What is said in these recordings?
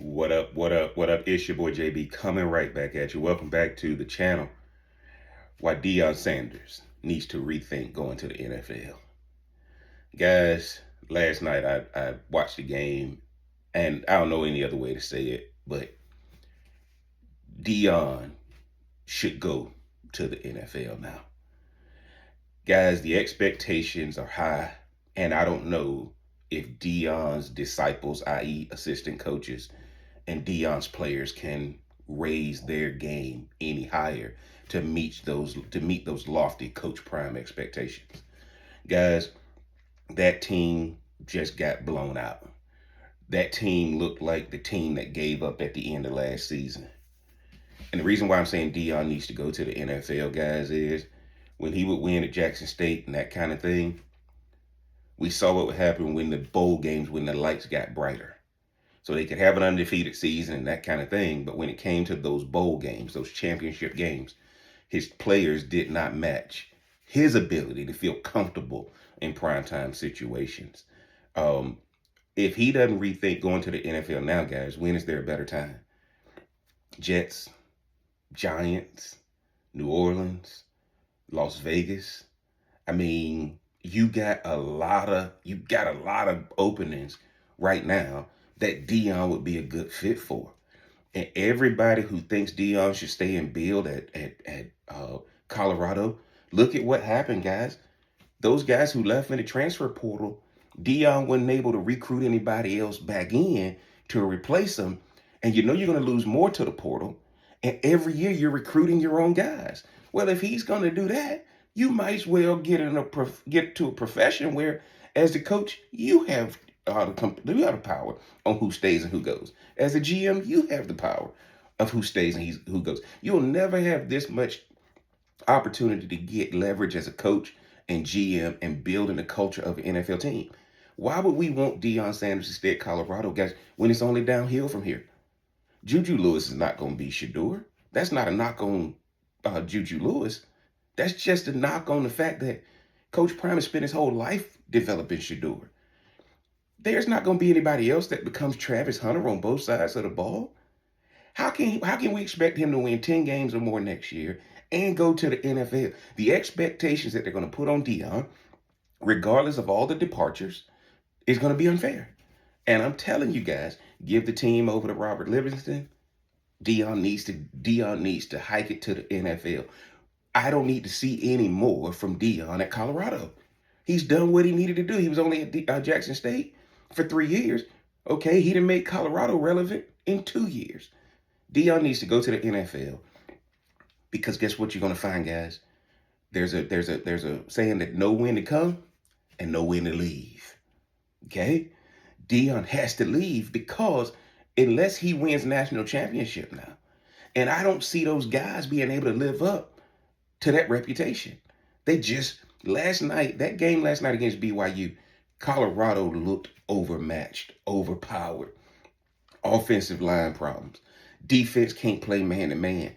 What up, what up, what up? It's your boy JB coming right back at you. Welcome back to the channel. Why Deion Sanders needs to rethink going to the NFL. Guys, last night I watched the game, and I don't know any other way to say it, but Deion should go to the NFL now. Guys, the expectations are high, and I don't know if Deion's disciples, i.e. assistant coaches, and Deion's players can raise their game any higher to meet those lofty Coach Prime expectations. Guys, that team just got blown out. That team looked like the team that gave up at the end of last season. And the reason why I'm saying Deion needs to go to the NFL, guys, is when he would win at Jackson State and that kind of thing, we saw what would happen when the bowl games, when the lights got brighter. So they could have an undefeated season and that kind of thing. But when it came to those bowl games, those championship games, his players did not match his ability to feel comfortable in primetime situations. If he doesn't rethink going to the NFL now, guys, when is there a better time? Jets, Giants, New Orleans, Las Vegas. I mean, you got a lot of openings right now that Deion would be a good fit for. And everybody who thinks Deion should stay and build at Colorado, look at what happened, guys. Those guys who left in the transfer portal, Deion wasn't able to recruit anybody else back in to replace them. And you know you're going to lose more to the portal. And every year you're recruiting your own guys. Well, if he's going to do that, you might as well get to a profession where, as the coach, you have the power on who stays and who goes. As a GM, you have the power of who stays and who goes. You'll never have this much opportunity to get leverage as a coach and GM and building the culture of an NFL team. Why would we want Deion Sanders to stay at Colorado, guys, when it's only downhill from here? Juju Lewis is not going to be Shedeur. That's not a knock on Juju Lewis. That's just a knock on the fact that Coach Prime has spent his whole life developing Shedeur. There's not going to be anybody else that becomes Travis Hunter on both sides of the ball. How can we expect him to win 10 games or more next year and go to the NFL? The expectations that they're going to put on Deion, regardless of all the departures, is going to be unfair. And I'm telling you guys, give the team over to Robert Livingston. Deion needs to hike it to the NFL. I don't need to see any more from Deion at Colorado. He's done what he needed to do. He was only at Jackson State for 3 years. Okay, he didn't make Colorado relevant in 2 years. Deion needs to go to the NFL because guess what you're going to find, guys? There's a saying that know when to come and know when to leave. Okay? Deion has to leave because unless he wins national championship now, and I don't see those guys being able to live up to that reputation. They just, that game last night against BYU, Colorado looked overmatched, overpowered. Offensive line problems. Defense can't play man to man.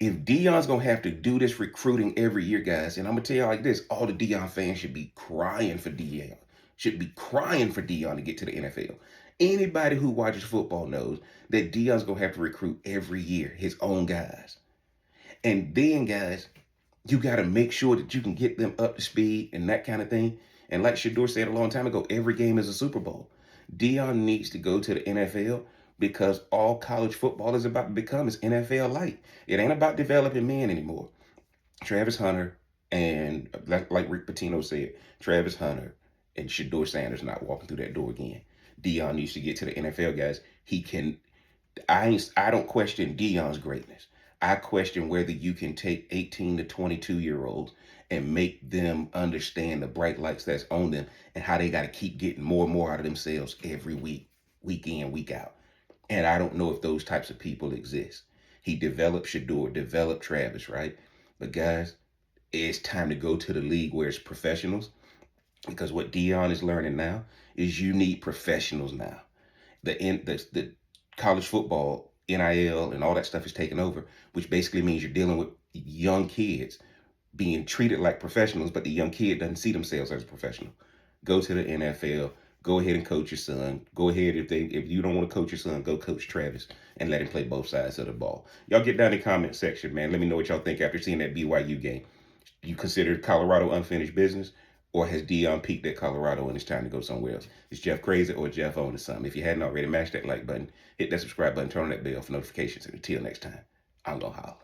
If Deion's going to have to do this recruiting every year, guys, and I'm going to tell you like this, all the Deion fans should be crying for Deion. Should be crying for Deion to get to the NFL. Anybody who watches football knows that Deion's going to have to recruit every year his own guys. And then, guys, you got to make sure that you can get them up to speed and that kind of thing. And like Shedeur said a long time ago, every game is a Super Bowl. Deion needs to go to the NFL because all college football is about to become is NFL light. It ain't about developing men anymore. Travis Hunter and, like Rick Pitino said, Travis Hunter and Deion Sanders not walking through that door again. Deion needs to get to the NFL, guys. He can. I don't question Deion's greatness. I question whether you can take 18 to 22-year-olds and make them understand the bright lights that's on them and how they got to keep getting more and more out of themselves every week, week in, week out. And I don't know if those types of people exist. He developed Shedeur, developed Travis, right? But guys, it's time to go to the league where it's professionals, because what Deion is learning now is you need professionals now. The college football, NIL, and all that stuff is taking over, which basically means you're dealing with young kids being treated like professionals, but the young kid doesn't see themselves as a professional. Go to the NFL, go ahead and coach your son. Go ahead, if you don't want to coach your son, go coach Travis and let him play both sides of the ball. Y'all get down in the comment section, man. Let me know what y'all think after seeing that BYU game. You consider Colorado unfinished business, or has Deion peaked at Colorado and it's time to go somewhere else? Is Jeff crazy or Jeff on to something? If you hadn't already, mash that like button, hit that subscribe button, turn on that bell for notifications. And until next time, I'm gonna holler.